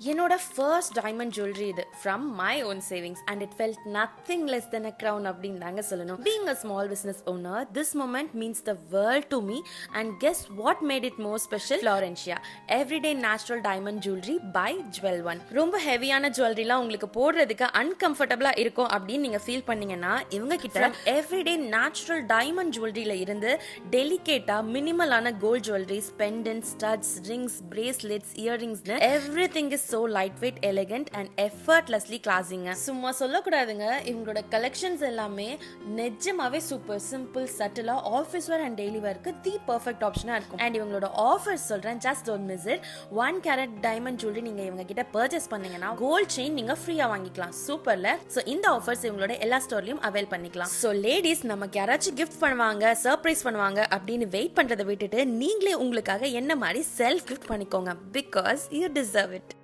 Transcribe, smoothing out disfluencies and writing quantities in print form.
என்னோட first diamond jewellery இது from my own savings and it felt nothing less than a crown அப்படின்னு தாங்க சொல்லணும். Being a small business owner, this moment means the world to me. And guess what made it more special? Florentia everyday natural diamond jewellery by jewel one. ரொம்ப ஹெவியான ஜுவல்லரிலாம் உங்களுக்கு போடுறதுக்கு அன்கம்ஃபர்டபுளா இருக்கும் அப்படின்னு நீங்க ஃபீல் பண்ணீங்கன்னா இவங்க கிட்ட எவ்ரிடே நேச்சுரல் டைமண்ட் ஜுவல்லரியில இருந்து டெலிகேட்டா மினிமலான gold jewelleries, pendant, studs, rings, bracelets, இயர்ரிங்ஸ்னு everything is so lightweight, elegant and effortlessly classy-ங்க. சும்மா சொல்லக்கூடாதுங்க, இவங்களோட கலெக்ஷன்ஸ் எல்லாமே நிஜமாவே சூப்பர் சிம்பிள், சட்டிலா ஆஃபீஸ் வேர் அண்ட் டெய்லி வேர்க்கு தி பர்ஃபெக்ட் ஆப்ஷனா இருக்கும். அண்ட் இவங்களோட ஆஃபர்ஸ் சொல்றேன், just don't miss it. 1 carat diamond jewellery நீங்க இவங்க கிட்ட பர்ச்சேஸ் பண்ணீங்கன்னா கோல்ட் செயின் நீங்க ஃப்ரீயா வாங்கிக்கலாம். சூப்பர்ல. சோ இந்த ஆஃபர்ஸ் இவங்களோட எல்லா ஸ்டோர்லயும் அவைல் பண்ணிக்கலாம். சோ லேடிஸ், நமக்கு யாராச்சும் கிஃப்ட் பண்ணுவாங்க, சர்ப்ரைஸ் பண்ணுவாங்க அப்படின்னு வெயிட் பண்றதை விட்டுட்டு நீங்களே உங்களுக்காக என்ன மாதிரி செல்ஃப் கிஃப்ட் பண்ணிக்கோங்க. Because you deserve it.